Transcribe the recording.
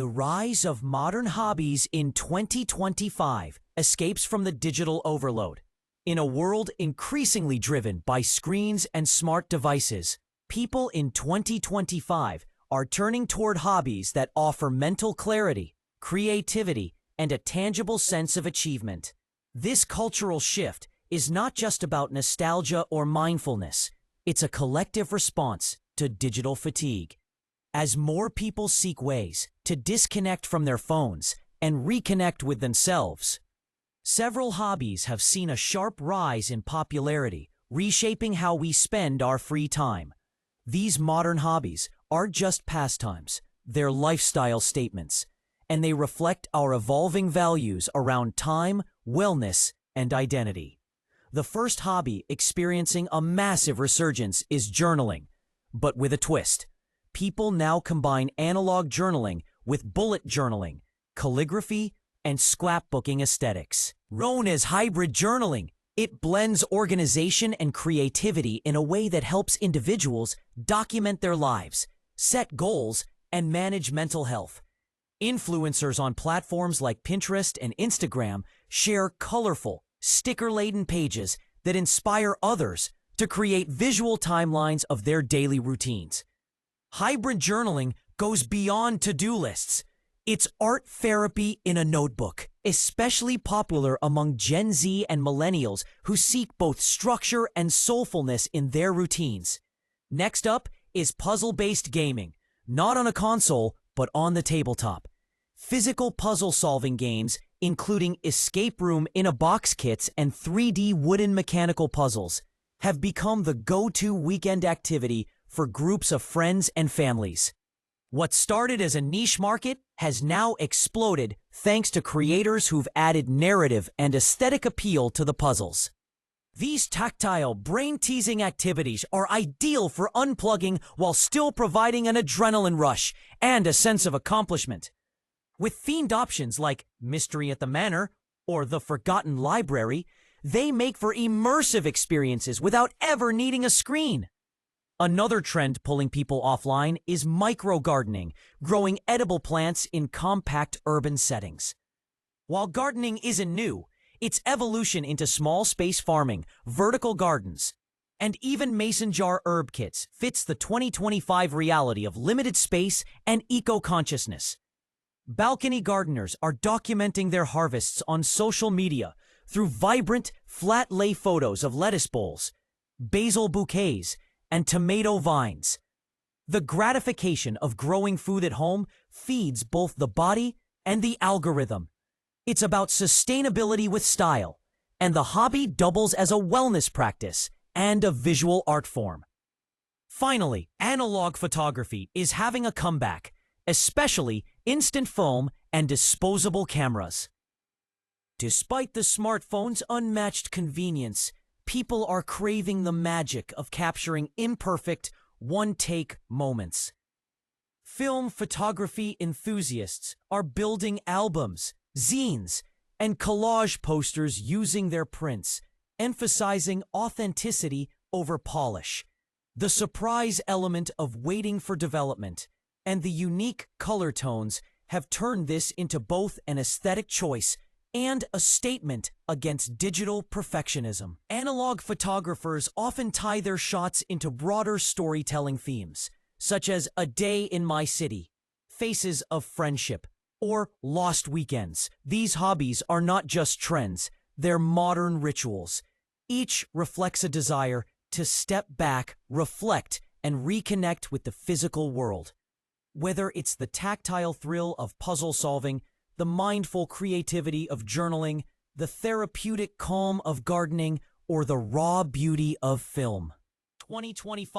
The rise of modern hobbies in 2025 escapes from the digital overload. In a world increasingly driven by screens and smart devices, people in 2025 are turning toward hobbies that offer mental clarity, creativity, and a tangible sense of achievement. This cultural shift is not just about nostalgia or mindfulness. It's a collective response to digital fatigue. As more people seek ways to disconnect from their phones and reconnect with themselves, several hobbies have seen a sharp rise in popularity, reshaping how we spend our free time. These modern hobbies aren't just pastimes, they're lifestyle statements, and they reflect our evolving values around time, wellness, and identity. The first hobby experiencing a massive resurgence is journaling, but with a twist. People now combine analog journaling with bullet journaling, calligraphy, and scrapbooking aesthetics. Known as hybrid journaling, it blends organization and creativity in a way that helps individuals document their lives, set goals, and manage mental health. Influencers on platforms like Pinterest and Instagram share colorful, sticker-laden pages that inspire others to create visual timelines of their daily routines. Hybrid journaling goes beyond to-do lists. It's art therapy in a notebook, especially popular among Gen Z and millennials who seek both structure and soulfulness in their routines. Next up is puzzle-based gaming, not on a console, but on the tabletop. Physical puzzle-solving games, including escape room in-a-box kits and 3D wooden mechanical puzzles, have become the go-to weekend activity for groups of friends and families. What started as a niche market has now exploded thanks to creators who've added narrative and aesthetic appeal to the puzzles. These tactile, brain-teasing activities are ideal for unplugging while still providing an adrenaline rush and a sense of accomplishment. With themed options like Mystery at the Manor or The Forgotten Library, they make for immersive experiences without ever needing a screen. Another trend pulling people offline is micro-gardening, growing edible plants in compact urban settings. While gardening isn't new, its evolution into small space farming, vertical gardens, and even mason jar herb kits fits the 2025 reality of limited space and eco-consciousness. Balcony gardeners are documenting their harvests on social media through vibrant, flat-lay photos of lettuce bowls, basil bouquets, and tomato vines. The gratification of growing food at home feeds both the body and the algorithm. It's about sustainability with style, and the hobby doubles as a wellness practice and a visual art form. Finally, analog photography is having a comeback, especially instant film and disposable cameras. Despite the smartphone's unmatched convenience, people are craving the magic of capturing imperfect, one-take moments. Film photography enthusiasts are building albums, zines, and collage posters using their prints, emphasizing authenticity over polish. The surprise element of waiting for development and the unique color tones have turned this into both an aesthetic choice and a statement against digital perfectionism. Analog photographers often tie their shots into broader storytelling themes, such as A Day in My City, Faces of Friendship, or Lost Weekends. These hobbies are not just trends, they're modern rituals. Each reflects a desire to step back, reflect, and reconnect with the physical world. Whether it's the tactile thrill of puzzle solving, the mindful creativity of journaling, the therapeutic calm of gardening, or the raw beauty of film. 2025